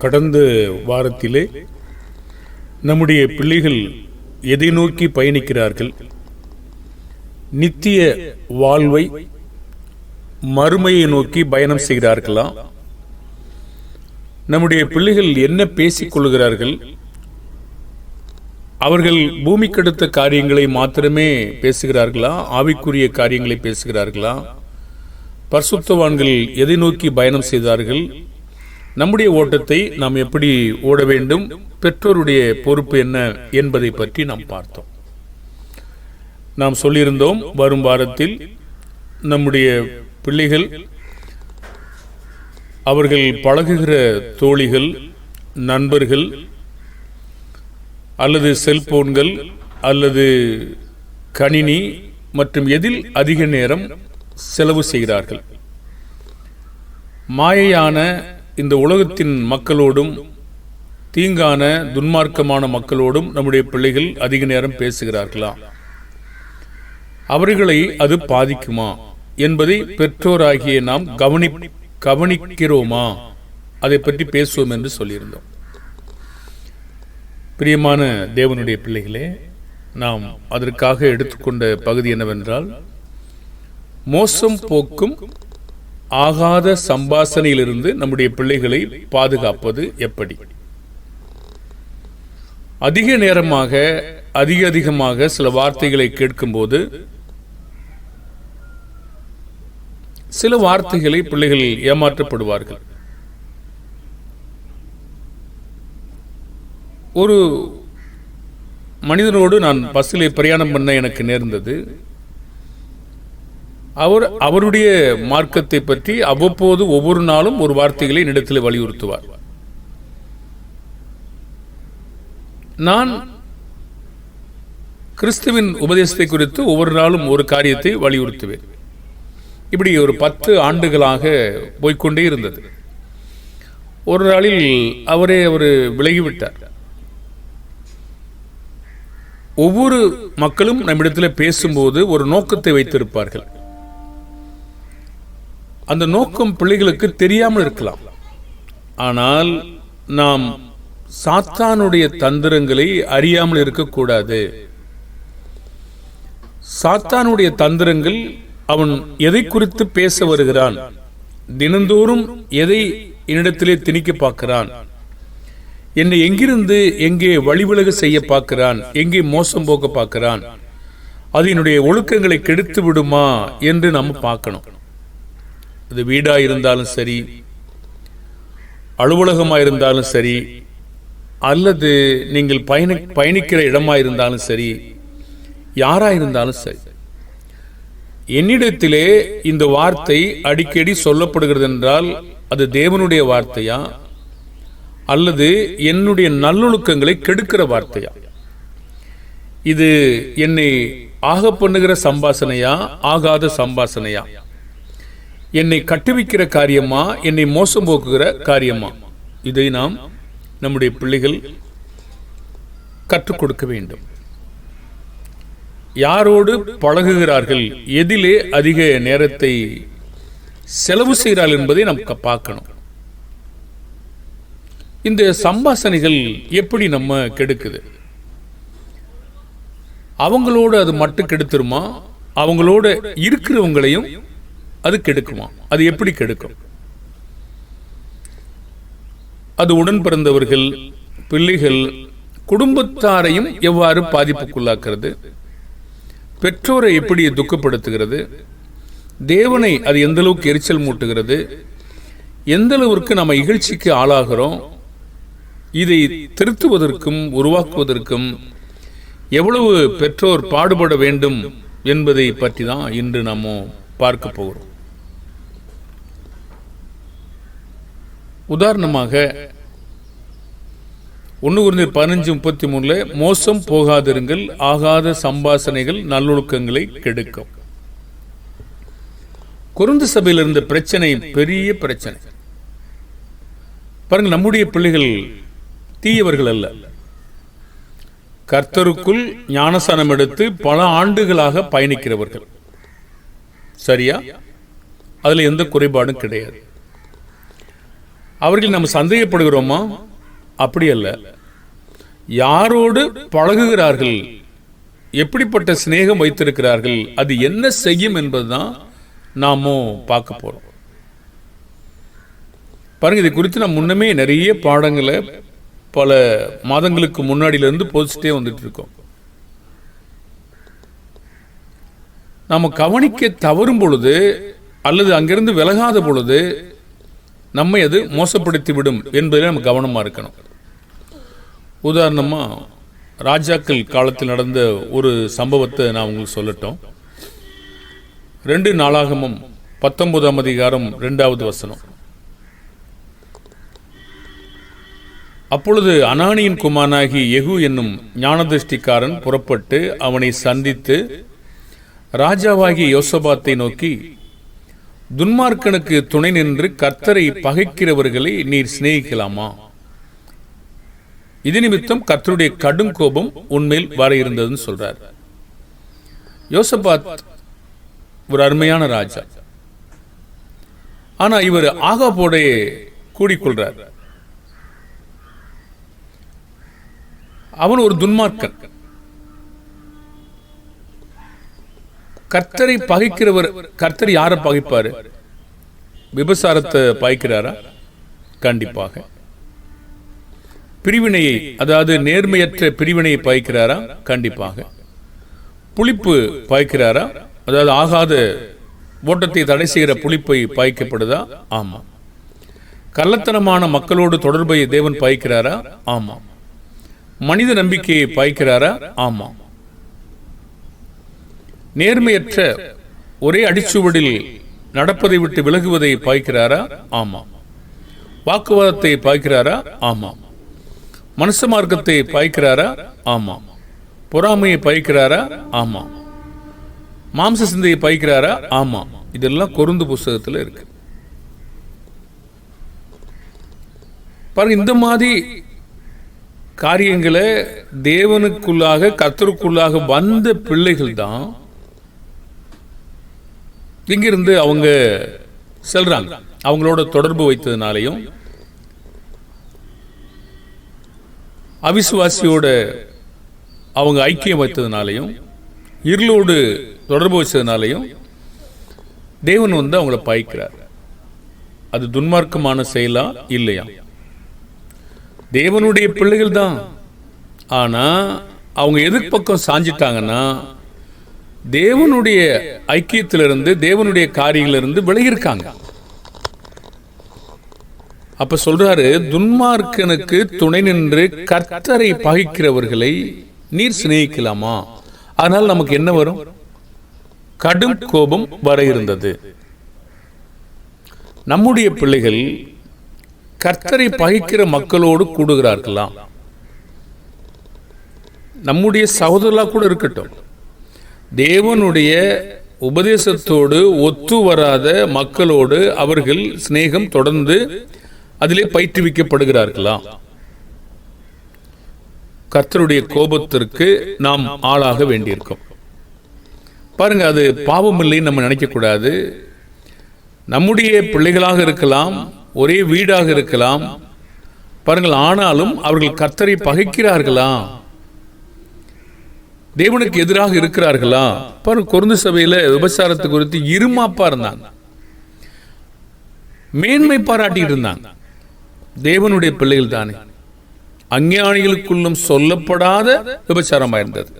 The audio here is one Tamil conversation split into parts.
கடந்த வாரத்திலே நம்முடைய பிள்ளைகள் எதை நோக்கி பயணிக்கிறார்கள், நித்திய வாழ்வை மறுமையை நோக்கி பயணம் செய்கிறார்களா, நம்முடைய பிள்ளைகள் என்ன பேசிக் கொள்கிறார்கள், அவர்கள் பூமிக்கடுத்த காரியங்களை மாத்திரமே பேசுகிறார்களா, ஆவிக்குரிய காரியங்களை பேசுகிறார்களா, பரிசுத்தவான்கள் எதை நோக்கி பயணம் செய்தார்கள், நம்முடைய ஓட்டத்தை நாம் எப்படி ஓட வேண்டும், பெற்றோருடைய பொறுப்பு என்ன என்பதை பற்றி நாம் பார்த்தோம். நாம் சொல்லியிருந்தோம், வரும் வாரத்தில் நம்முடைய பிள்ளைகள் அவர்கள் பழகுகிற தோழிகள், நண்பர்கள் அல்லது செல்போன்கள் அல்லது கணினி மற்றும் எதில் அதிக நேரம் செலவு செய்கிறார்கள். மாயையான இந்த உலகத்தின் மக்களோடும் தீங்கான துன்மார்க்கமான மக்களோடும் நம்முடைய பிள்ளைகள் அதிக நேரம் பேசுகிறார்களா, அவர்களை அது பாதிக்குமா என்பதை பெற்றோராகிய நாம் கவனிக்கிறோமா, அதை பற்றி பேசுவோம் என்று சொல்லியிருந்தோம். பிரியமான தேவனுடைய பிள்ளைகளே, நாம் அதற்காக எடுத்துக்கொண்ட பகுதி என்னவென்றால், மோசம் போக்கும் ஆகாத சம்பாசனையிலிருந்து நம்முடைய பிள்ளைகளை பாதுகாப்பது எப்படி. அதிக நேரமாக அதிகமாக சில வார்த்தைகளை கேட்கும்போது சில வார்த்தைகளை பிள்ளைகள் ஏமாற்றப்படுவார்கள். ஒரு மனிதனோடு நான் பஸ்ஸிலே பிரயாணம் பண்ண எனக்கு நேர்ந்தது. அவருடைய மார்க்கத்தை பற்றி அவ்வப்போது ஒவ்வொரு நாளும் ஒரு வார்த்தைகளை என்னிடத்தில் வலியுறுத்துவார். நான் கிறிஸ்துவின் உபதேசத்தை குறித்து ஒவ்வொரு நாளும் ஒரு காரியத்தை வலியுறுத்துவேன். இப்படி ஒரு 10 ஆண்டுகளாக போய்கொண்டே இருந்தது. ஒரு நாளில் அவர் விலகிவிட்டார். ஒவ்வொரு மக்களும் நம்மிடத்தில் பேசும்போது ஒரு நோக்கத்தை வைத்திருப்பார்கள். அந்த நோக்கம் பிள்ளைகளுக்கு தெரியாமல் இருக்கலாம். ஆனால் நாம் சாத்தானுடைய தந்திரங்களை அறியாமல் இருக்கக்கூடாது. சாத்தானுடைய தந்திரங்கள், அவன் எதை குறித்து பேச வருகிறான், தினந்தோறும் எதை என்னிடத்திலே திணிக்க பார்க்கிறான், என்னை எங்கிருந்து எங்கே வழிவிலக செய்ய பார்க்கிறான், எங்கே மோசம் போக்க பார்க்கிறான், அது என்னுடைய ஒழுக்கங்களை கெடுத்து விடுமா என்று நாம் பார்க்கணும். அது வீடா இருந்தாலும் சரி, அலுவலகமா இருந்தாலும் சரி, அல்லது நீங்கள் பயணிக்கிற இடமா இருந்தாலும் சரி, யாரா இருந்தாலும் சரி, என்னிடத்திலே இந்த வார்த்தை அடிக்கடி சொல்லப்படுகிறது என்றால் அது தேவனுடைய வார்த்தையா அல்லது என்னுடைய நல்லொழுக்கங்களை கெடுக்கிற வார்த்தையா, இது என்னை ஆக பண்ணுகிற சம்பாசனையா ஆகாத சம்பாசனையா, என்னை கட்டுவிக்கிற காரியமா என்னை மோசம் போக்குகிற காரியமா, இதை நாம் நம்முடைய பிள்ளைகள் கற்றுக் கொடுக்க வேண்டும். யாரோடு பழகுகிறார்கள், எதிலே அதிக நேரத்தை செலவு செய்கிறார்கள் என்பதை நாம் பார்க்கணும். இந்த சம்பாசனைகள் எப்படி நம்ம கெடுக்குது, அவங்களோடு அது மட்டும் கெடுத்துருமா, அவங்களோட இருக்கிறவங்களையும் அது கெடுக்குமா, அது எப்படி கெடுக்கும், அது உடன் பிறந்தவர்கள், பிள்ளைகள், குடும்பத்தாரையும் எவ்வாறு பாதிப்புக்குள்ளாக்குறது, பெற்றோரை எப்படி துக்கப்படுத்துகிறது, தேவனை அது எந்த அளவுக்கு எரிச்சல் மூட்டுகிறது, எந்த அளவிற்கு நம்ம இகழ்ச்சிக்கு ஆளாகிறோம், இதை திருத்துவதற்கும் உருவாக்குவதற்கும் எவ்வளவு பெற்றோர் பாடுபட வேண்டும் என்பதை பற்றி தான் இன்று நாம் பார்க்க போகிறோம். உதாரணமாக 1 Corinthians 15:33 மோசம் போகாதிருங்கள், ஆகாத சம்பாசனைகள் நல்லொழுக்கங்களை கெடுக்கும். கொரிந்து சபையில் இருந்த பிரச்சனை பெரிய பிரச்சனை. பாருங்கள், நம்முடைய பிள்ளைகள் தீயவர்கள் அல்ல. கர்த்தருக்குள் ஞானஸ்நானம் எடுத்து பல ஆண்டுகளாக பயணிக்கிறவர்கள். சரியா? அதுல எந்த குறைபாடும் கிடையாது. அவர்கள் நம்ம சந்தேகப்படுகிறோமா? அப்படி அல்ல. யாரோடு பழகுகிறார்கள், எப்படிப்பட்ட சிநேகம் வைத்திருக்கிறார்கள், அது என்ன செய்யும் என்பதுதான் நாம பார்க்க போறோம். பாருங்க, இது குறித்து நான் முன்னமே நிறைய பாடங்களை பல மாதங்களுக்கு முன்னாடியிலிருந்து போதிச்சுட்டே வந்துட்டு இருக்கோம். நாம கவனிக்க தவறும் பொழுது அல்லது அங்கிருந்து விலகாத பொழுது நம்மை அது மோசப்படுத்தி விடும் என்பதில் நம்ம கவனமா இருக்கணும். உதாரணமா ராஜாக்கள் காலத்தில் நடந்த ஒரு சம்பவத்தை நான் உங்களுக்கு சொல்லட்டும். 2 நாளாகமம் 19ஆம் அதிகாரம் 2வது வசனம். அப்பொழுது அனானியின் குமாரனாகி யெகூ என்னும் ஞானதிருஷ்டிக்காரன் புறப்பட்டு அவனை சந்தித்து ராஜாவாகிய யோசபாத்தை நோக்கி, துன்மார்க்கனுக்கு துணை நின்று கர்த்தரை பகைக்கிறவர்களை நீர் சிநேகிக்கலாமா? இது நிமித்தம் கர்த்தருடைய கடும் கோபம் உன்மேல் வர இருந்ததுன்னு சொல்றார். யோசபாத் ஒரு அருமையான ராஜா. ஆனா இவர் ஆகாபோட கூடிக்கொள்றார். அவன் ஒரு துன்மார்க்கன். கர்த்தரை பகைக்கிறவர். கர்த்தர் யாரை பகைப்பாரு? விபசாரத்தை பகைக்கிறாரா? கண்டிப்பாக. பிரிவினையை, அதாவது நேர்மையற்ற பிரிவினையை பகைக்கிறாரா? கண்டிப்பாக. புளிப்பு பகைக்கிறாரா? அதாவது ஆகாத ஓட்டத்தை தடை செய்கிற புளிப்பை பகைக்கப்படுதா? ஆமா. கள்ளத்தனமான மக்களோடு தொடர்பை தேவன் பகைக்கிறாரா? ஆமா. மனித நம்பிக்கையை பகைக்கிறாரா? ஆமா. நேர்மையற்ற ஒரே அடிச்சுவடில் நடப்பதை விட்டு விலகுவதை பகைக்கிறாரா? ஆமா. வாக்குவாதத்தை பகைக்கிறாரா? ஆமா. மனுஷ மார்க்கத்தை பகைக்கிறாரா? ஆமா. பொறாமையை பகைக்கிறாரா? ஆமா. மாம்ச சிந்தையை பகைக்கிறாரா? ஆமா. இதெல்லாம் கொரிந்து புஸ்தகத்தில் இருக்கு. பாருங்க, இந்த மாதிரி காரியங்களை தேவனுக்குள்ளாக கர்த்தருக்குள்ளாக வந்த பிள்ளைகள் தான் இங்கிருந்து அவங்க செல்றாங்க. அவங்களோட தொடர்பு வைத்ததுனாலையும் அவிசுவாசியோட அவங்க ஐக்கியம் வைத்ததுனாலையும் இருளோடு தொடர்பு வச்சதுனாலையும் தேவன் அவங்கள பகைக்கிறார். அது துன்மார்க்கமான செயலா இல்லையா? தேவனுடைய பிள்ளைகள் தான். ஆனா அவங்க எதிர்பக்கம் சாஞ்சிட்டாங்கன்னா தேவனுடைய ஐக்கியத்திலிருந்து, தேவனுடைய காரியங்களிலிருந்து விலகியிருக்காங்க. அப்ப சொல்றாரு, துன்மார்க்கனுக்கு துணை நின்று கர்த்தரை பகைக்கிறவர்களை நீர் சிநேகிக்கலாமா? அதனால் நமக்கு என்ன வரும்? கடும் கோபம் வர இருந்தது. நம்முடைய பிள்ளைகள் கர்த்தரை பகைக்கிற மக்களோடு கூடுகிறார்களா? நம்முடைய சகோதரர்களா கூட இருக்கட்டும், தேவனுடைய உபதேசத்தோடு ஒத்து வராத மக்களோடு அவர்கள் சிநேகம் தொடர்ந்து அதிலே பயிற்றுவிக்கப்படுகிறார்களா? கர்த்தருடைய கோபத்திற்கு நாம் ஆளாக வேண்டியிருக்கும். பாருங்க, அது பாவம் இல்லைன்னு நம்ம நினைக்க கூடாது. நம்முடைய பிள்ளைகளாக இருக்கலாம், ஒரே வீடாக இருக்கலாம். பாருங்கள், ஆனாலும் அவர்கள் கர்த்தரை பகைக்கிறார்களா? தேவனுக்கு எதிராக இருக்கிறார்களா? பாருங்க, கொரிந்து சபையில விபச்சாரத்தை குறித்து இருமாப்பா இருந்தாங்க, மேன்மை பாராட்டிட்டு இருந்தாங்க. தேவனுடைய பிள்ளைகள் தானே. அஞ்ஞானிகளுக்குள்ளும் சொல்லப்படாத விபச்சாரமா இருந்தது.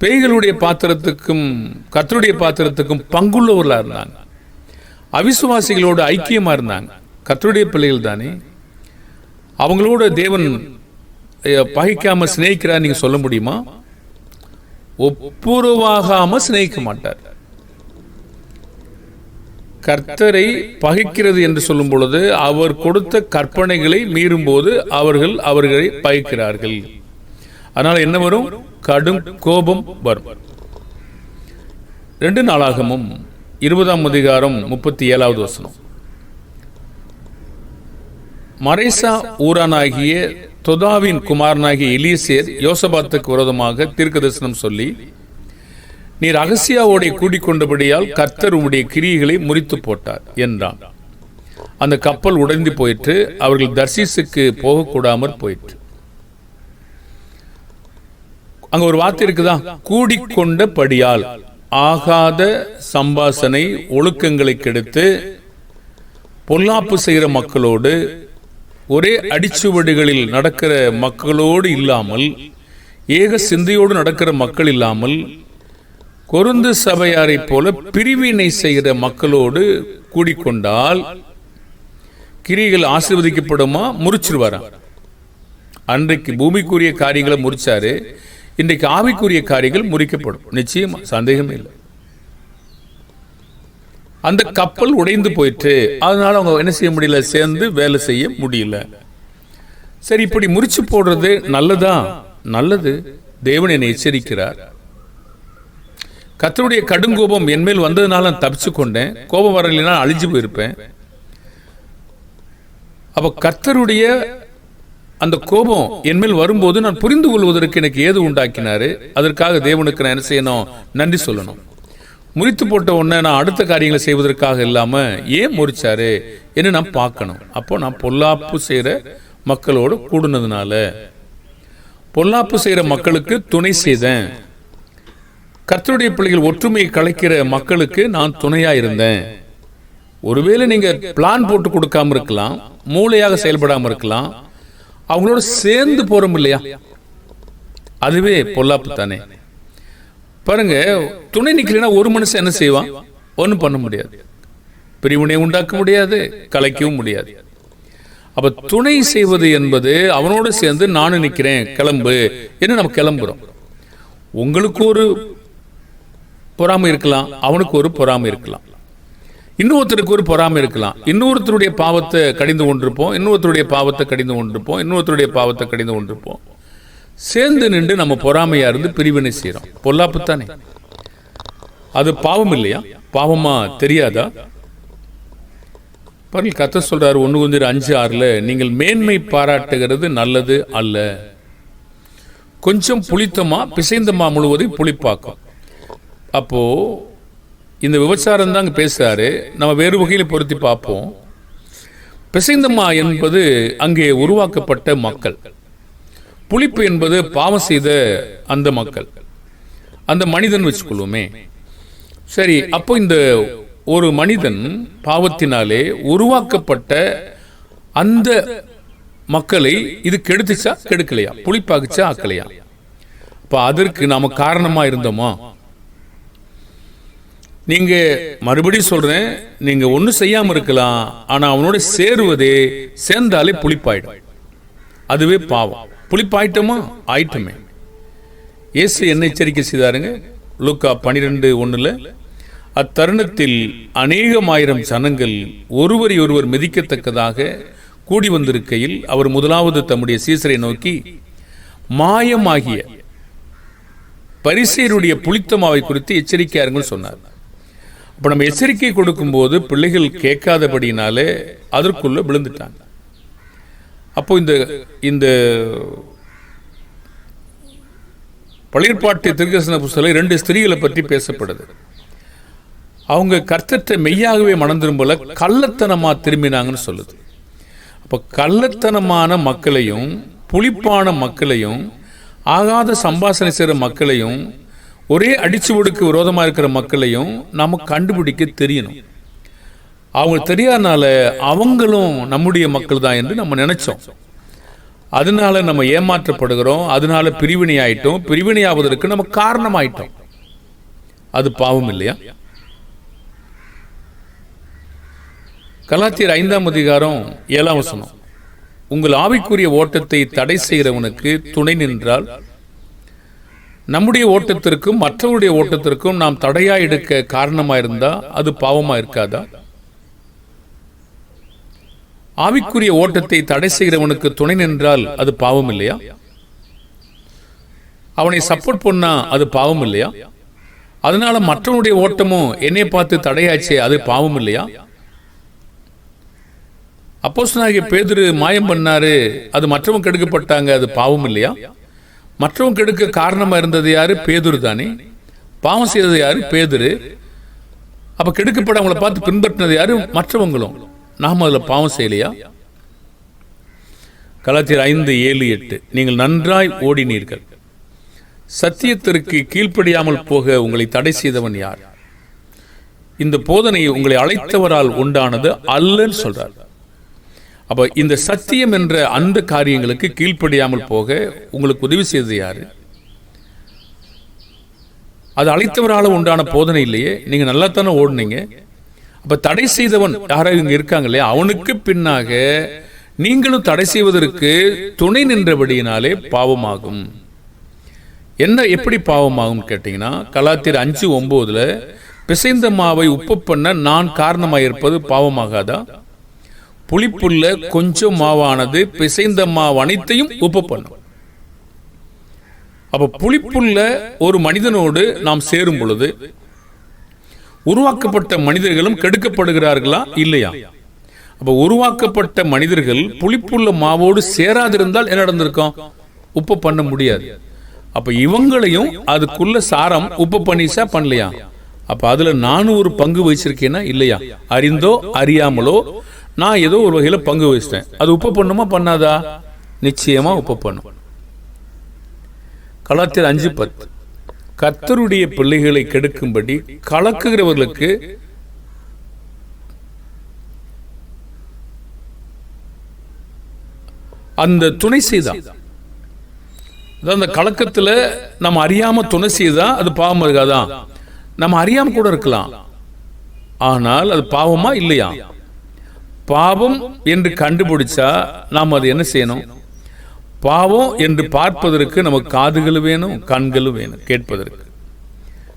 பேய்களுடைய பாத்திரத்துக்கும் கர்த்தருடைய பாத்திரத்துக்கும் பங்குள்ளவர்களா இருந்தாங்க. அவிசுவாசிகளோடு ஐக்கியமா இருந்தாங்க. கர்த்தருடைய பிள்ளைகள் தானே. அவங்களோட தேவன் பகைக்காம சிநேகிக்கிறார் நீங்க சொல்ல முடியுமா? ஒப்புரவாகாம சிநேகிக்க மாட்டார். கர்த்தரை பகைக்கிறது என்று சொல்லும் பொழுது அவர் கொடுத்த கற்பனைகளை மீறும் போது அவர்களை பகைக்கிறார்கள். அதனால என்ன வரும்? கடும் கோபம் வரும். 2 நாளாகமும் 20ஆம் அதிகாரம் 37வது வசனம். மரேசா ஊரானாகிய தொதாவின் குமாரனாகிய எலியேசர் யோசபாத்துக்கு விரோதமாக தீர்க்கதரிசனம் சொல்லி, நீர் அகசியாவோட கூடிக் கொண்டபடியால் கர்த்தர் உம்முடைய கிரியைகளை முறித்து போட்டார் என்றான். அந்த கப்பல் உடைந்து போயிற்று. அவர்கள் தர்சீசுக்கு போகக்கூடாமற் போயிற்று. அங்க ஒரு வார்த்தை இருக்குதா, கூடிக்கொண்ட படியால். ஆகாத சம்பாசனை ஒழுக்கங்களை கெடுத்து பொல்லாப்பு செய்கிற மக்களோடு, ஒரே அடிச்சுவடுகளில் நடக்கிற மக்களோடு இல்லாமல், ஏக சிந்தையோடு நடக்கிற மக்கள் இல்லாமல், கொருந்து சபையாரை போல பிரிவினை செய்கிற மக்களோடு கூடிக்கொண்டால் கிரிகள் ஆசீர்வதிக்கப்படுமா? முறிச்சிருவாரா? அன்றைக்கு பூமிக்குரிய காரியங்களை முறிச்சாரு, இன்றைக்கு ஆவிக்குரிய காரியங்கள் முறிக்கப்படும். நிச்சயமா, சந்தேகமே இல்லை. அந்த கப்பல் உடைந்து போயிட்டு, அதனால அவங்க என்ன செய்ய முடியல, சேர்ந்து வேலை செய்ய முடியல. சரி, இப்படி முறிச்சு போடுறது நல்லதா? நல்லது. தேவன் என்னை எச்சரிக்கிறார். கர்த்தருடைய கடுங்கோபம் என் மேல் வந்ததுனால நான் தப்பிச்சு கொண்டேன். கோபம் வரலைன்னா அழிஞ்சு போயிருப்பேன். அப்ப கர்த்தருடைய அந்த கோபம் என் மேல் வரும்போது நான் புரிந்து கொள்வதற்கு எனக்கு ஏது உண்டாக்கினாரு. அதற்காக தேவனுக்கு நான் என்ன செய்யணும்? நன்றி சொல்லணும். முறித்து போட்ட உடனே நான் அடுத்த காரியங்களை செய்வதற்காக இல்லாம ஏன் முறிச்சாரு என்று நான் பார்க்கணும். அப்போ நான் பொல்லாப்பு செய்யற மக்களோடு கூடுனதுனால, பொல்லாப்பு செய்யற மக்களுக்கு துணை செய்தேன். கர்த்தருடைய பிள்ளைகள் ஒற்றுமையை கலைக்கிற மக்களுக்கு நான் துணையா இருந்தேன். ஒருவேளை நீங்க பிளான் போட்டு கொடுக்காம இருக்கலாம், மூளையாக செயல்படாம இருக்கலாம், அவங்களோட சேர்ந்து போறோம் இல்லையா, அதுவே பொல்லாப்பு தானே. பாருங்க, துணை நிக்கலைன்னா ஒரு மனுஷன் என்ன செய்வான்? ஒன்றும் பண்ண முடியாது. பிரிவினை உண்டாக்க முடியாது, கலைக்கவும் முடியாது. அப்ப துணை செய்வது என்பது அவனோட சேர்ந்து நானும் நிக்கிறேன், கிளம்பு என்று நம்ம கிளம்புறோம். உங்களுக்கு ஒரு பொறாமை இருக்கலாம், அவனுக்கு ஒரு பொறாமை இருக்கலாம், இன்னொருத்தருக்கு ஒரு பொறாமை இருக்கலாம். இன்னொருத்தருடைய பாவத்தை கடிந்து கொண்டிருப்போம், இன்னொருத்தருடைய பாவத்தை கடிந்து கொண்டிருப்போம், இன்னொருத்தருடைய பாவத்தை கடிந்து கொண்டிருப்போம். சேர்ந்து நின்று நம்ம பொறாமையா இருந்து பிரிவினை செய்யறோம். பொல்லாப்பு தானே. அது பாவம் இல்லையா? பாவமா தெரியாதா? பாருங்க, கர்த்தர் சொல்றாரு 1 Corinthians 5:6, நீங்கள் மேன்மை பாராட்டுகிறது நல்லது அல்ல. கொஞ்சம் புளித்தமா பிசைந்தமா முழுவதும் புளிப்பாக்கும். அப்போ இந்த விபச்சாரம் தான் பேசுறாரு. நம்ம வேறு வகையில் பொருத்தி பார்ப்போம். பிசைந்தமா என்பது அங்கே உருவாக்கப்பட்ட மக்கள். புளிப்பு என்பது பாவம் செய்த அந்த மக்கள், அந்த மனிதன் வச்சுக்கொள்வோமே. சரி, அப்போ இந்த ஒரு மனிதன் பாவத்தினாலே உருவாக்கப்பட்ட அந்த மக்களை இது கெடுத்துச்சா கெடுக்கலையா? புளிப்பாக்குச்சா ஆக்கலையா? அப்ப அதற்கு நாம காரணமா இருந்தோமா? நீங்க மறுபடியும் சொல்றேன், நீங்க ஒன்னும் செய்யாம இருக்கலாம், ஆனா அவனோட சேருவதே சேர்ந்தாலே புளிப்பாயிடும். அதுவே பாவம். புளிப்பாயிட்டோமா? ஆயிட்டமே. இயேசு என்ன எச்சரிக்கை செய்தாருங்க? லூக்கா 12:1, அத்தருணத்தில் அநேகமாயிரம் ஜனங்கள் ஒருவரை ஒருவர் மிதிக்கத்தக்கதாக கூடி வந்திருக்கையில் அவர் முதலாவது தம்முடைய சீசரை நோக்கி, மாயமாகிய பரிசேயருடைய புளித்தமாவை குறித்து எச்சரிக்கையாருங்கள் சொன்னார். அப்ப நம்ம எச்சரிக்கை கொடுக்கும் போது பிள்ளைகள் கேட்காதபடினாலே அதற்குள்ள விழுந்துட்டாங்க. அப்போ இந்த பழையற்பாட்டு தீர்க்கதரிசன புத்தகத்தில் 2 ஸ்திரீகளை பற்றி பேசப்படுது. அவங்க கர்த்தரை மெய்யாகவே மனம் திரும்பல, கள்ளத்தனமா திரும்பினாங்கன்னு சொல்லுது. அப்ப கள்ளத்தனமான மக்களையும் புளிப்பான மக்களையும் ஆகாத சம்பாஷணை செய்கிற மக்களையும் ஒரே அடிச்சுவடுக்கு விரோதமாக இருக்கிற மக்களையும் நாம கண்டுபிடிக்க தெரியணும். அவங்க தெரியாதனால அவங்களும் நம்முடைய மக்கள் தான் என்று நம்ம நினைச்சோம். அதனால நம்ம ஏமாற்றப்படுகிறோம், அதனால பிரிவினை ஆயிட்டோம். பிரிவினை ஆவதற்கு நம்ம காரணம் ஆயிட்டோம். அது பாவம் இல்லையா? கலாத்தியர் 5:7, உங்கள் ஆவிக்குரிய ஓட்டத்தை தடை செய்கிறவனுக்கு துணை நின்றால் நம்முடைய ஓட்டத்திற்கும் மற்றவருடைய ஓட்டத்திற்கும் நாம் தடையா எடுக்க காரணமா இருந்தா அது பாவமா இருக்காதா? ஆவிக்குரிய ஓட்டத்தை தடை செய்கிறவனுக்கு துணை நின்றால் அது பாவம் இல்லையா? அவனை சப்போர்ட் பண்ணா அது பாவம் இல்லையா? அதனால மற்றவனுடைய ஓட்டமும் என்னை பார்த்து தடையாச்சே, அது பாவம் இல்லையா? அப்போஸ்தலனாகிய பேதுரு மாயம் பண்ணாரு, அது மற்றவங்க கெடுக்கப்பட்டாங்க, அது பாவம் இல்லையா? மற்றவங்க கெடுக்க காரணமா இருந்தது யாரு? பேதுரு தானே. பாவம் செய்தது யாரு? பேதுரு. அப்ப கெடுக்கப்பட அவங்களை பார்த்து பின்பற்றினது யாரு? மற்றவங்களும். நாம் அதில் பாவம் செய்யலையா? கலாத்தியர் 5:7-8 நீங்கள் நன்றாய் ஓடினீர்கள், சத்தியத்திற்கு கீழ்ப்படியாமல் போக உங்களை தடை செய்தவன் யார்? இந்த போதனை உங்களை அழைத்தவரால் உண்டானது அல்லன்னு சொல்றார். அப்ப இந்த சத்தியம் என்ற அந்த காரியங்களுக்கு கீழ்ப்படியாமல் போக உங்களுக்கு உதவி செய்தது யாரு? அது அழைத்தவரால் உண்டான போதனை இல்லையே. நீங்க நல்லா தானே ஓடுனீங்க. அப்ப தடை செய்தவன் யாராவது இங்க இருக்காங்க இல்லையா, அவனுக்கு பின்னாக நீங்களும் தடை செய்வதற்கு துணை நின்றபடியினாலே பாவமாகும். என்ன எப்படி பாவமாகும் கேட்டீங்கன்னா, கலாத்தியர் 5:9 பிசைந்த மாவை உப்பு பண்ண நான் காரணமாயிருப்பது பாவமாகாதா? புளிப்புள்ள கொஞ்சம் மாவானது பிசைந்த மாவு அனைத்தையும் உப்பு பண்ணும். அப்ப புளிப்புள்ள ஒரு மனிதனோடு நாம் சேரும் பொழுது உருவாக்கப்பட்ட மனிதர்களும் கெடுக்கப்படுகிறார்களா இல்லையா? அப்ப உருவாக்கப்பட்ட மனிதர்கள் புளிப்புள்ள மாவோடு சேராதிருந்தால் என்ன நடந்திருக்கும்? உப்பு பண்ண முடியாது. அப்ப இவங்களையும் அதுக்குள்ள சாரம் உப்பு பண்ணிச்சா பண்ணலையா? அப்ப அதுல நானும் ஒரு பங்கு வச்சிருக்கேனா இல்லையா? அறிந்தோ அறியாமலோ நான் ஏதோ ஒரு வகையில பங்கு வச்சிட்டேன். அது உப்பு பண்ணுமா பண்ணாதா? நிச்சயமா உப்பு பண்ணும். கலாத்தியர் 5:10 கர்த்தருடைய பிள்ளைகளை கெடுக்கும்படி கலக்குகிறவர்களுக்கு அந்த துணை செய்தா, அந்த கலக்கத்துல நம்ம அறியாம துணை செய்தா அது பாவம் இருக்காதான்? நம்ம அறியாம கூட இருக்கலாம், ஆனால் அது பாவமா இல்லையா? பாவம் என்று கண்டுபிடிச்சா நாம் அது என்ன செய்யணும்? பாவம் என்று பார்ப்பதற்கு நமக்கு காதுகளும் வேணும், கண்களும் வேணும் கேட்பதற்கு.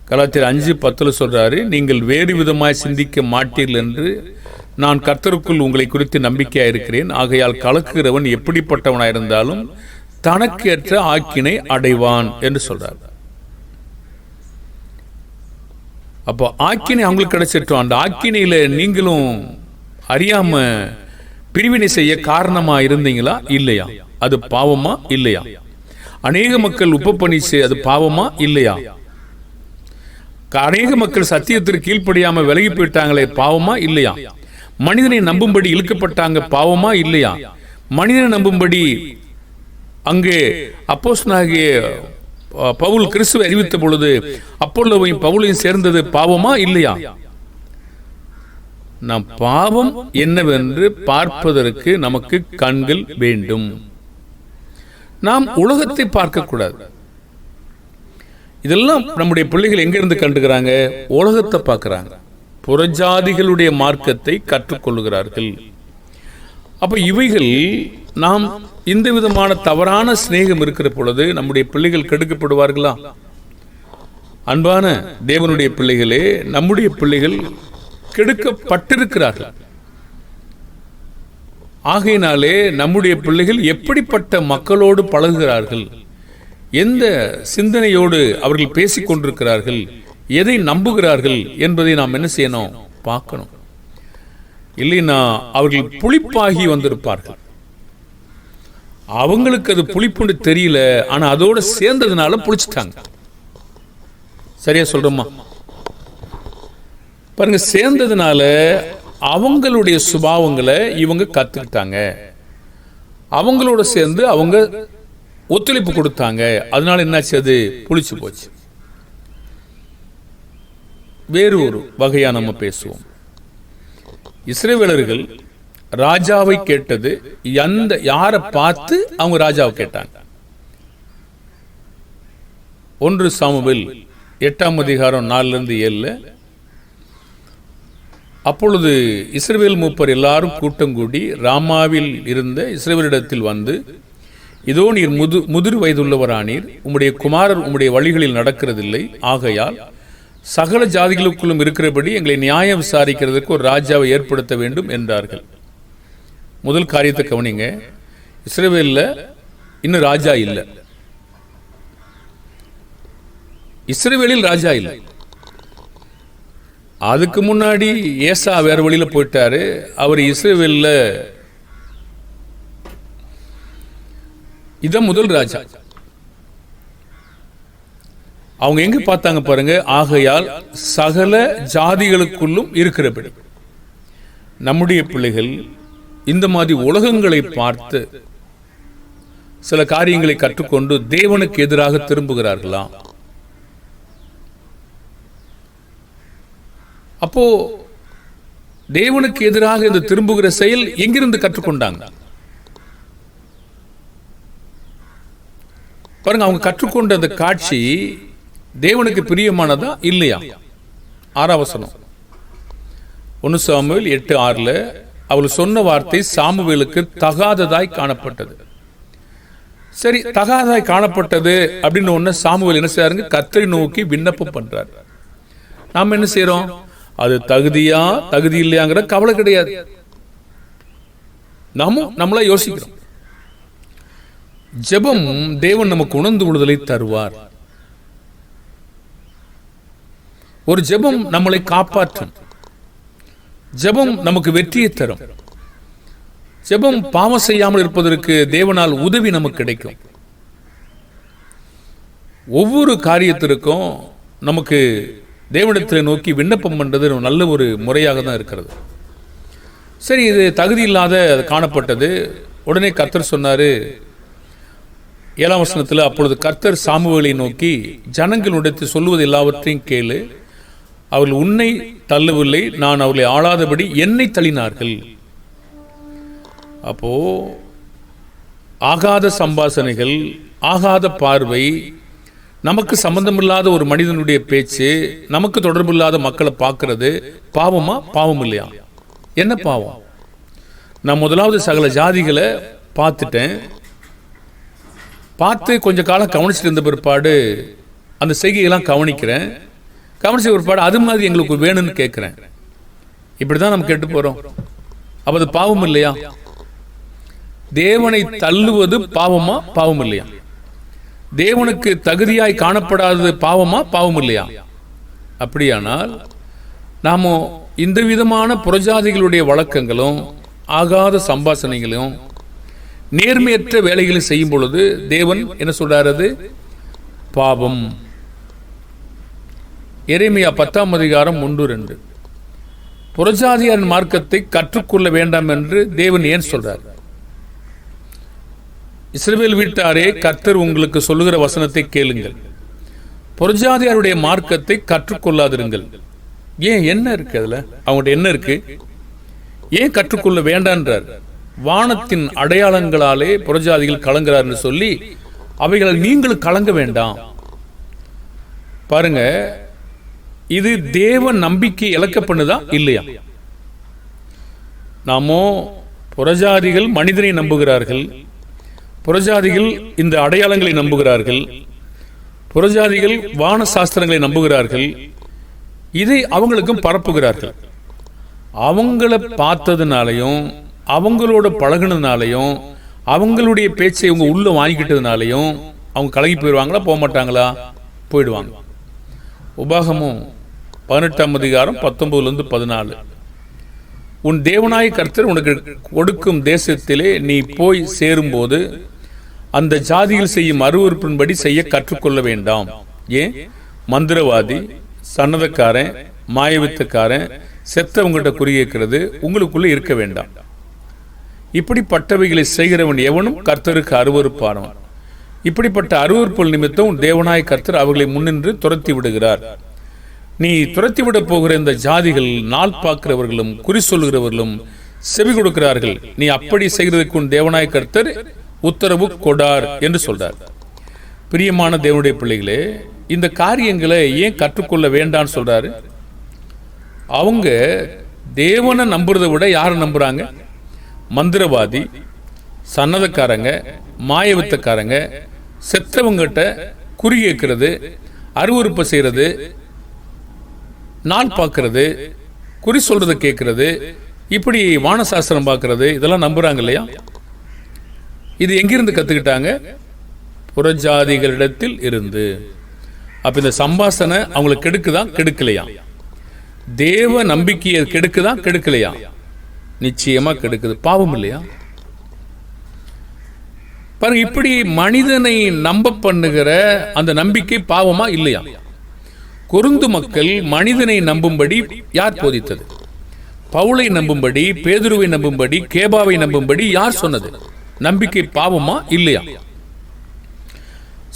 கலாத்தியர் 5:10 சொல்றாரு, நீங்கள் வேறு விதமாய் சிந்திக்க மாட்டீர்கள் என்று நான் கர்த்தருக்குள் உங்களை குறித்து நம்பிக்கையா இருக்கிறேன். ஆகையால் கலக்குகிறவன் எப்படிப்பட்டவனாயிருந்தாலும் தனக்கேற்ற ஆக்கினை அடைவான் என்று சொல்றார். அப்போ ஆக்கினை அவங்களுக்கு கிடைச்சிட்டோம். அந்த ஆக்கினையில நீங்களும் அறியாம பிரிவினை செய்ய காரணமா இருந்தீங்களா இல்லையா? அது பாவமா இல்லையா? அநேக மக்கள் உப்பு பண்ணிச்சு, அது பாவமா இல்லையா? அநேக மக்கள் சத்தியத்திற்கு கீழ்ப்படியாம விலகி போயிட்டாங்களே, பாவமா இல்லையா? மனிதனை நம்பும்படி இழுக்கப்பட்டாங்க, பாவமா இல்லையா? மனிதனை நம்பும்படி அங்கே அப்போஸ்தலனாகிய பவுல் கிறிஸ்துவை அறிவித்த பொழுது அப்பொல்லோவையும் பவுலையும் சேர்ந்தது பாவமா இல்லையா? நாம் பாவம் என்னவென்று பார்ப்பதற்கு நமக்கு கண்கள் வேண்டும். நாம் உலகத்தை பார்க்க கூடாது. இதெல்லாம் நம்முடைய பிள்ளைகள் எங்கிருந்து கண்டுக்கிறாங்க? உலகத்தை பார்க்கிறாங்க, புறஜாதிகளுடைய மார்க்கத்தை கற்றுக்கொள்ளுகிறார்கள். அப்ப இவைகள் நாம் இந்த விதமான தவறான சிநேகம் இருக்கிற பொழுது நம்முடைய பிள்ளைகள் கெடுக்கப்படுவார்களா? அன்பான தேவனுடைய பிள்ளைகளே, நம்முடைய பிள்ளைகள் கெடுக்கப்பட்டிருக்கிறார்கள். ஆகையினாலே நம்முடைய பிள்ளைகள் எப்படிப்பட்ட மக்களோடு பழகுகிறார்கள், எந்த சிந்தனையோடு அவர்கள் பேசிக் கொண்டிருக்கிறார்கள், எதை நம்புகிறார்கள் என்பதை நாம் என்ன செய்யணும்? பார்க்கணும். இல்லைன்னா அவர்கள் புளிப்பாகி வந்திருப்பார்கள். அவங்களுக்கு அது புளிப்புன்னு தெரியல, ஆனா அதோட சேர்ந்ததுனால புளிச்சிட்டாங்க. சரியா சொல்றோமா? பாருங்க, சேர்ந்ததுனால அவங்களுடைய சுபாவங்களை இவங்க கத்துக்கிட்டாங்க, அவங்களோட சேர்ந்து அவங்க ஒத்துழைப்பு கொடுத்தாங்க. அதனால என்னாச்சு? அது புளிச்சு போச்சு. வேறு ஒரு வகையா நம்ம பேசுவோம். இஸ்ரவேலர்கள் ராஜாவை கேட்டது யாரை பார்த்து அவங்க ராஜாவை கேட்டாங்க? 1 சாமுவேல் 8:4-7 அப்பொழுது இஸ்ரவேல் மூப்பர் எல்லாரும் கூட்டம் கூடி ராமாவில் இருந்த இஸ்ரவேலிடத்தில் வந்து, இதோ நீர் முதிர் வயதுள்ளவரானீர், உம்முடைய குமாரர் உம்முடைய வழிகளில் நடக்கிறதில்லை, ஆகையால் சகல ஜாதிகளுக்குள்ளும் இருக்கிறபடி எங்களை நியாயம் விசாரிக்கிறதுக்கு ஒரு ராஜாவை ஏற்படுத்த வேண்டும் என்றார்கள். முதல் காரியத்தை கவனிங்க, இஸ்ரவேல்ல இன்னும் ராஜா இல்லை. இஸ்ரவேலில் ராஜா இல்லை. அதுக்கு முன்னாடி ஏசா வேற வழியில போயிட்டாரு. அவர் இஸ்ரவேல்ல இதான் முதல் ராஜா. அவங்க எங்க பார்த்தாங்க பாருங்க, ஆகையால் சகல ஜாதிகளுக்குள்ளும் இருக்கிறபடி. நம்முடைய பிள்ளைகள் இந்த மாதிரி உலகங்களை பார்த்து சில காரியங்களை கற்றுக்கொண்டு தேவனுக்கு எதிராக திரும்புகிறார்களா? அப்போ தேவனுக்கு எதிராக இந்த திரும்புகிற செயல் எங்கிருந்து கற்றுக்கொண்டாங்க பாருங்க. அவங்க கற்றுக்கொண்ட அந்த காட்சி தேவனுக்கு பிரியமானதா இல்லையா? 6ஆம் வசனம் 1 சாமுவேல் 8:6 அவள் சொன்ன வார்த்தை சாமுவேலுக்கு தகாததாய் காணப்பட்டது. சரி, தகாததாய் காணப்பட்டது அப்படின்னு ஒன்னு சாமுவேல் என்ன செய்யறாங்க? கர்த்தரை நோக்கி விண்ணப்பம் பண்றார். நாம என்ன செய்யறோம்? அது தகுதியா தகுதி இல்லையாங்கிற கவலை கிடையாது. நம்மளா யோசிக்கிறோம். ஜெபம் தேவன் நமக்கு உணர்ந்து விடுதலை தருவார். ஒரு ஜெபம் நம்மளை காப்பாற்றும். ஜெபம் நமக்கு வெற்றியை தரும். ஜெபம் பாவம் செய்யாமல் இருப்பதற்கு தேவனால் உதவி நமக்கு கிடைக்கும். ஒவ்வொரு காரியத்திற்கும் நமக்கு தேவனிடத்தில் நோக்கி விண்ணப்பம் பண்றது நல்ல ஒரு முறையாக தான் இருக்கிறது. சரி, இது தகுதி இல்லாத காணப்பட்டது. உடனே கர்த்தர் சொன்னாரு 7ஆம் வசனத்தில், அப்பொழுது கர்த்தர் சாமுவேலை நோக்கி, ஜனங்களுடைய சொல்லுவது எல்லாவற்றையும் கேளு, அவர்கள் உன்னை தள்ளவில்லை, நான் அவர்களை ஆளாதபடி என்னை தள்ளினார்கள். அப்போ ஆகாத சம்பாஷணைகள், ஆகாத பார்வை, நமக்கு சம்பந்தமில்லாத ஒரு மனிதனுடைய பேச்சு, நமக்கு தொடர்பில்லாத மக்களை பார்க்கறது பாவமா? பாவம் இல்லையா? என்ன பாவம்? நான் முதலாவது சகல ஜாதிகளை பார்த்துட்டேன். பார்த்து கொஞ்ச காலம் கவனிச்சுட்டு இருந்த பிற்பாடு அந்த செய்கையெல்லாம் கவனிக்கிறேன். கவனிச்ச பிற்பாடு அது மாதிரி எங்களுக்கு வேணும்னு கேட்கிறேன். இப்படிதான் நம்ம கேட்டு போறோம். அப்ப அது பாவம் இல்லையா? தேவனை தள்ளுவது பாவமா? பாவம் இல்லையா? தேவனுக்கு தகுதியாய் காணப்படாதது பாவமா? பாவம் இல்லையா? அப்படியானால் நாம இந்த விதமான புறஜாதிகளுடைய வழக்கங்களும் ஆகாத சம்பாஷணைகளும் நேர்மையற்ற வேலைகளை செய்யும் பொழுது தேவன் என்ன சொல்றாரு? பாவம். எரேமியா 10ஆம் அதிகாரம் 1-2. புறஜாதியாரின் மார்க்கத்தை கற்றுக்கொள்ள வேண்டாம் என்று தேவன் ஏன் சொல்றார்? இஸ்ரவேல் வீட்டாரே, கர்த்தர் உங்களுக்கு சொல்லுகிற வசனத்தை கேளுங்கள், புறஜாதியாருடைய மார்க்கத்தை கற்றுக்கொள்ளாதிருங்கள். ஏன்? என்ன இருக்கு அதுல? அவங்கள்ட்ட என்ன இருக்கு? ஏன் கற்றுக்கொள்ள வேண்டான்றார்? வானத்தின் அடையாளங்களாலே புறஜாதிகள் கலங்குறார் சொல்லி அவைகளை நீங்கள் கலங்க வேண்டாம். பாருங்க, இது தேவ நம்பிக்கை இழக்க பண்ணுதா இல்லையா? நாமோ புறஜாதிகள் மனிதனை நம்புகிறார்கள், புறஜாதிகள் இந்த அடையாளங்களை நம்புகிறார்கள், புறஜாதிகள் வான சாஸ்திரங்களை நம்புகிறார்கள். இதை அவங்களுக்கும் பரப்புகிறார்கள். அவங்கள பார்த்ததுனாலையும் அவங்களோட பழகினதுனாலையும் அவங்களுடைய பேச்சை இவங்க உள்ள வாங்கிக்கிட்டதுனாலையும் அவங்க கலங்கி போயிடுவாங்களா? போக மாட்டாங்களா? போயிடுவாங்க. உபாகமும் 18ஆம் அதிகாரம் 19-14. உன் தேவனாய கர்த்தர் உனக்கு கொடுக்கும் தேசத்திலே நீ போய் சேரும்போது அந்த ஜாதியில் செய்யும் அருவருப்பின்படி செய்ய கற்றுக்கொள்ள வேண்டாம். ஏன்? மந்திரவாதி, சன்னதக்காரன், மாயவித்தக்காரன், செத்தவங்கிட்ட குறியேற்கிறது உங்களுக்குள்ள இருக்க வேண்டாம். இப்படிப்பட்டவைகளை செய்கிறவன் எவனும் கர்த்தருக்கு அருவருப்பானவன். இப்படிப்பட்ட அருவருப்புகள் நிமித்தம் தேவனாய கர்த்தர் அவர்களை முன்னின்று துரத்தி விடுகிறார். நீ துரத்திவிட போகிற இந்த ஜாதிகள் நாள் பார்க்கிறவர்களும் குறி சொல்கிறவர்களும் செவி கொடுக்கிறார்கள். நீ அப்படி செய்கிறதுக்கு உன் தேவனாய கர்த்தர் உத்தரவு கொடார் என்று சொல்றார். பிரியமான தேவனுடைய பிள்ளைகளே, இந்த காரியங்களை ஏன் கற்றுக்கொள்ள வேண்டான்னு சொல்றாரு? அவங்க தேவனை நம்புறதை விட யாரை நம்புறாங்க? மந்திரவாதி, சன்னதக்காரங்க, மாயவித்தக்காரங்க, செத்தவங்கிட்ட குறி கேட்கிறது, அருவருப்பை செய்யறது, நாள் பார்க்கறது, குறி சொல்றதை கேட்கறது, இப்படி வானசாஸ்திரம் பார்க்கறது, இதெல்லாம் நம்புறாங்க இல்லையா? இது எங்கிருந்து கத்துக்கிட்டாங்க? புறஜாதிகளிடத்தில் இருந்து. அப்ப இந்த சம்பாஷணை அவங்களுக்கு கெடுக்குதான் கெடுக்கலையா? தேவ நம்பிக்கையை கெடுக்குதான் கெடுக்கலையா? நிச்சயமா கெடுக்குது. பாவம் இல்லையா? பாருங்க, இப்படி மனிதனை நம்ப பண்ணுகிற அந்த நம்பிக்கை பாவமா இல்லையா? கொரிந்து மக்கள் மனிதனை நம்பும்படி யார் போதித்தது? பவுலை நம்பும்படி, பேதுருவை நம்பும்படி, கேபாவை நம்பும்படி யார் சொன்னது? நம்பிக்கை பாவமா இல்லையா?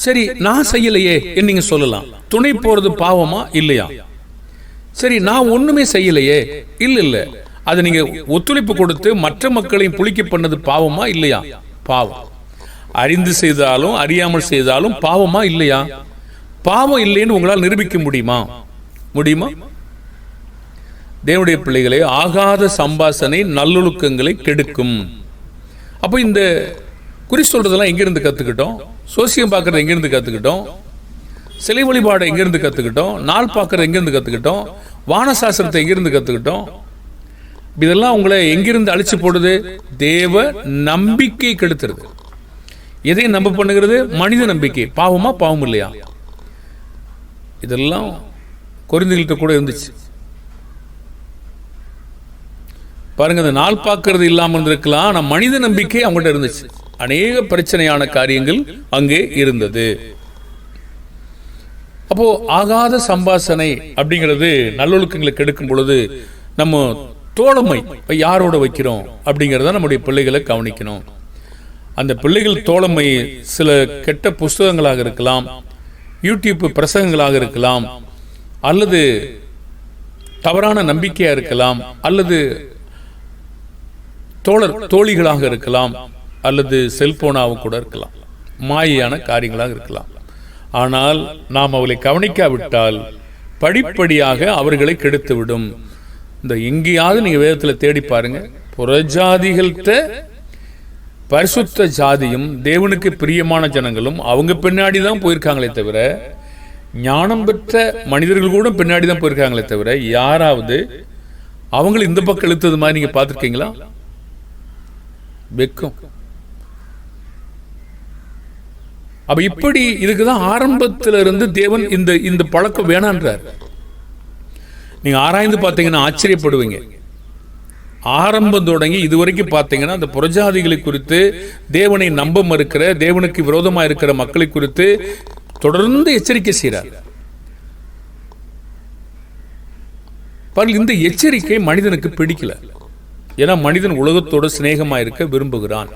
சரி, நான் செய்யலையே நீங்க சொல்லலாம். துணை போறது பாவமா இல்லையா? சரி, நான் ஒண்ணுமே செய்யலையே. இல்ல, அதை நீங்க ஒத்துழைப்பு கொடுத்து மற்ற மக்களையும் புளிக்க பண்ணது பாவமா இல்லையா? பாவம். அறிந்து செய்தாலும் அறியாமல் செய்தாலும் பாவமா இல்லையா? பாவம் இல்லைன்னு உங்களால் நிரூபிக்க முடியுமா? தேவனுடைய பிள்ளைகளே, ஆகாத சம்பாசனை நல்லொழுக்கங்களை கெடுக்கும். அப்போ இந்த குறி சொல்றதெல்லாம் எங்கிருந்து கத்துக்கிட்டோம்? சோசியம் பார்க்கறது எங்கிருந்து கத்துக்கிட்டோம்? சிலை வழிபாடு எங்கிருந்து கத்துக்கிட்டோம்? நாள் பார்க்கறது எங்கிருந்து கத்துக்கிட்டோம்? வானசாஸ்திரத்தை எங்கிருந்து கத்துக்கிட்டோம்? இதெல்லாம் உங்களை எங்கிருந்து அழிச்சு போடுது? தேவ நம்பிக்கை கெடுத்துருது. எதையும் நம்ப பண்ணுகிறது? மனித நம்பிக்கை. பாவமா பாவம் இல்லையா? இதெல்லாம் கொரிந்தியர்கள்ட்ட கூட இருந்துச்சு பாருங்க. அந்த நாள் பார்க்கறது இல்லாமல் இருந்திருக்கலாம், ஆனா மனித நம்பிக்கை அவங்கள்ட்ட இருந்துச்சு. அநேக பிரச்சனையான காரியங்கள் அங்கே இருந்தது. அப்போ ஆகாத சம்பாசனை அப்படிங்கிறது நல்லொழுக்கங்களை கெடுக்கும் பொழுது நம்ம தோழமை யாரோட வைக்கிறோம் அப்படிங்கிறத நம்முடைய பிள்ளைகளை கவனிக்கணும். அந்த பிள்ளைகள் தோழமை சில கெட்ட புஸ்தகங்களாக இருக்கலாம், யூடியூப் பிரசங்கங்களாக இருக்கலாம், அல்லது தவறான நம்பிக்கையா இருக்கலாம், அல்லது தோழிகளாக இருக்கலாம், அல்லது செல்போனாக கூட இருக்கலாம், மாயான காரியங்களாக இருக்கலாம். ஆனால் நாம் அவளை கவனிக்காவிட்டால் படிப்படியாக அவர்களை கெடுத்துவிடும். இந்த எங்கேயாவது நீங்க வேதத்தில் தேடி பாருங்க, புறஜாதிகள்கிட்ட பரிசுத்த ஜாதியும் தேவனுக்கு பிரியமான ஜனங்களும் அவங்க பின்னாடி தான் போயிருக்காங்களே தவிர, ஞானம் பெற்ற மனிதர்கள் கூட பின்னாடி தான் போயிருக்காங்களே தவிர, யாராவது அவங்களை இந்த பக்கம் இழுத்தது மாதிரி நீங்க பார்த்துருக்கீங்களா? வெக்கம். அப்ப இப்படி இதுக்குதான் ஆரம்பத்தில இருந்து தேவன் இந்த பழக்கம் வேணான்றார். நீங்க ஆராய்ந்து பார்த்தீங்கன்னா ஆச்சரியப்படுவீங்க. ஆரம்பம் தொடங்கி இதுவரைக்கும் பார்த்தீங்கன்னா அந்த புறஜாதிகளை குறித்து, தேவனை நம்ப மறுக்கிற, தேவனுக்கு விரோதமாக இருக்கிற மக்களை குறித்து தொடர்ந்து எச்சரிக்கை செய்கிறார். இந்த எச்சரிக்கை மனிதனுக்கு பிடிக்கல. ஏன்னா மனிதன் உலகத்தோடு சிநேகமாக இருக்க விரும்புகிறான்.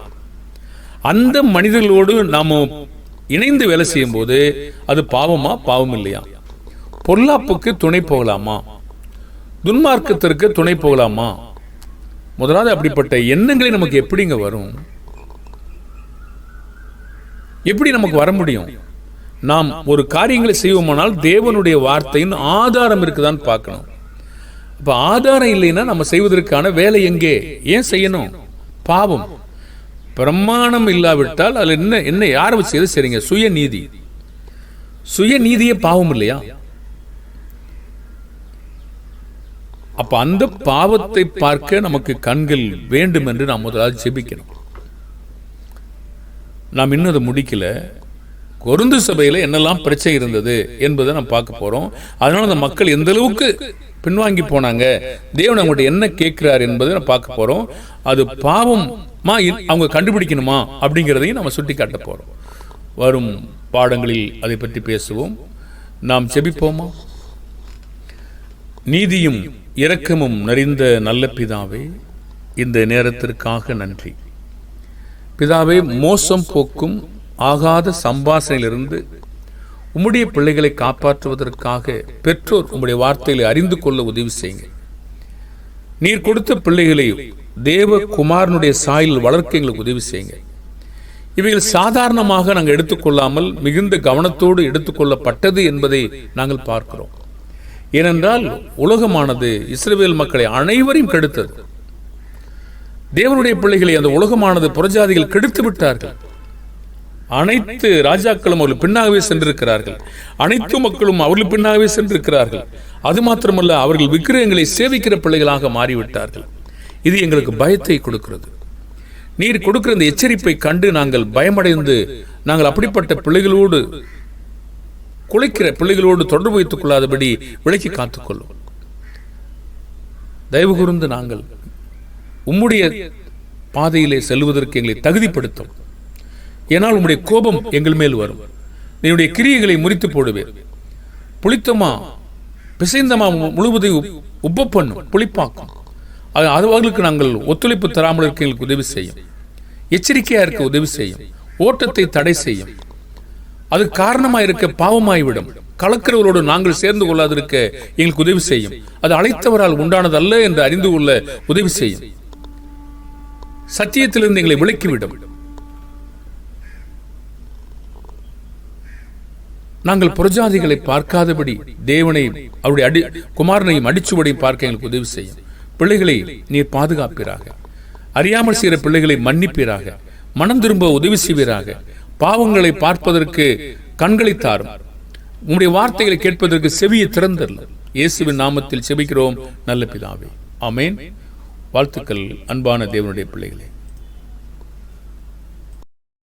அந்த மனிதர்களோடு நாம இணைந்து வேலை செய்யும் போது அது பாவமா பாவம் இல்லையா? பொல்லாப்புக்கு துணை போகலாமா? துன்மார்க்கத்திற்கு துணை போகலாமா? முதலாவது அப்படிப்பட்ட எண்ணங்களை நமக்கு எப்படிங்க வரும்? எப்படி நமக்கு வர முடியும்? நாம் ஒரு காரியங்களை செய்வோமானால் தேவனுடைய வார்த்தையின் ஆதாரம் இருக்குதான்னு பார்க்கணும். இப்ப ஆதாரம் இல்லைன்னா நம்ம செய்வதற்கான வேலை எங்கே? ஏன் செய்யணும்? பாவம். பிரமாணம் இல்லாவிட்டால் அதுல என்ன யாரை வச்சு சரிங்க? சுயநீதி. சுயநீதியே பாவம் இல்லையா? அப்ப அந்த பாவத்தை பார்க்க நமக்கு கண்கள் வேண்டும் என்று நாம் முதலாவது ஜெபிக்கணும். நாம் இன்னும் அதை முடிக்கல. கொரிந்து சபையில என்னெல்லாம் பிரச்சனை இருந்தது என்பதை நாம் பார்க்க போறோம். அதனால அந்த மக்கள் எந்த அளவுக்கு பின்வாங்கி போனாங்க, தேவன் அவங்கள்ட்ட என்ன கேட்கிறார் என்பதை நான் பார்க்க போறோம். அது பாவமா அவங்க கண்டுபிடிக்கணுமா அப்படிங்கிறதையும் நம்ம சுட்டி காட்ட போறோம். வரும் பாடங்களில் அதை பற்றி பேசுவோம். நாம் ஜெபிப்போமா? நீதியும் இரக்கமும் நிறைந்த நல்ல பிதாவே, இந்த நேரத்திற்காக நன்றி. பிதாவே, மோசம் போக்கும் ஆகாத சம்பாஷணையிலிருந்து உம்முடைய பிள்ளைகளை காப்பாற்றுவதற்காக பெற்றோர் உம்முடைய வார்த்தைகளை அறிந்து கொள்ள உதவி செய்யுங்க. நீர் கொடுத்த பிள்ளைகளை தேவ குமாரனுடைய சாயலில் வளர்க்க எங்களுக்கு உதவி செய்யுங்க. இவைகள் சாதாரணமாக நாங்கள் எடுத்துக்கொள்ளாமல் மிகுந்த கவனத்தோடு எடுத்துக்கொள்ளப்பட்டது என்பதை நாங்கள் பார்க்கிறோம். ஏனென்றால் உலகமானது இஸ்ரவேல் மக்களை அனைவரையும் கெடுத்தது. தேவனுடைய பிள்ளைகளை அந்த உலகமானது புறஜாதிகள் கெடுத்து விட்டார்கள். அனைத்து ராஜாக்களும் அவர்கள் பின்னாகவே சென்றிருக்கிறார்கள். அனைத்து மக்களும் அவர்கள் பின்னாகவே சென்றிருக்கிறார்கள். அது மாத்திரமல்ல, அவர்கள் விக்கிரகங்களை சேவிக்கிற பிள்ளைகளாக மாறிவிட்டார்கள். இது எங்களுக்கு பயத்தை கொடுக்கிறது. நீர் கொடுக்கிற இந்த எச்சரிப்பை கண்டு நாங்கள் பயமடைந்து நாங்கள் அப்படிப்பட்ட பிள்ளைகளோடு குலைக்கிற பிள்ளைகளோடு தொடர்பு வைத்துக் கொள்ளாதபடி விலக்கி காத்துக்கொள்ளும். தயவு கூர்ந்து நாங்கள் உம்முடைய பாதையிலே செல்வதற்கு எங்களை தகுதிப்படுத்தும். ஏனால் உம்முடைய கோபம் எங்கள் மேல் வரும். என்னுடைய கிரியைகளை முறித்து போடுவேன். புளித்தமா பிசைந்தமா முழுவதையும் உப்ப பண்ணும், புளிப்பாக்கும். அவர்களுக்கு நாங்கள் ஒத்துழைப்பு தராமல் இருக்க எங்களுக்கு உதவி செய்யும். எச்சரிக்கையாக இருக்க உதவி செய்யும். ஓட்டத்தை தடை செய்யும். அது காரணமாக இருக்க பாவமாய்விடும். கலக்கிறவரோடு நாங்கள் சேர்ந்து கொள்ளாதிருக்க எங்களுக்கு உதவி செய்யும். அது அழைத்தவரால் உண்டானது அல்ல என்று அறிந்து கொள்ள உதவி செய்யும். சத்தியத்திலிருந்து எங்களை விலக்கிவிடும். நாங்கள் புறஜாதிகளை பார்க்காதபடி தேவனை அவருடைய குமாரனையும் அடிச்சுவடையும் பார்க்க எங்களுக்கு உதவி செய்யும். பிள்ளைகளை நீர் பாதுகாப்பீராக. அறியாமல் செய்கிற பிள்ளைகளை மன்னிப்பீராக. மனம் திரும்ப உதவி செய்வீராக. பாவங்களை பார்ப்பதற்கு கண்களை தாரும். உம்முடைய வார்த்தைகளை கேட்பதற்கு செவியை திறந்தரலாம். இயேசுவின் நாமத்தில் செபிக்கிறோம் நல்ல பிதாவே, ஆமேன். வாழ்த்துக்கள் அன்பான தேவனுடைய பிள்ளைகளே.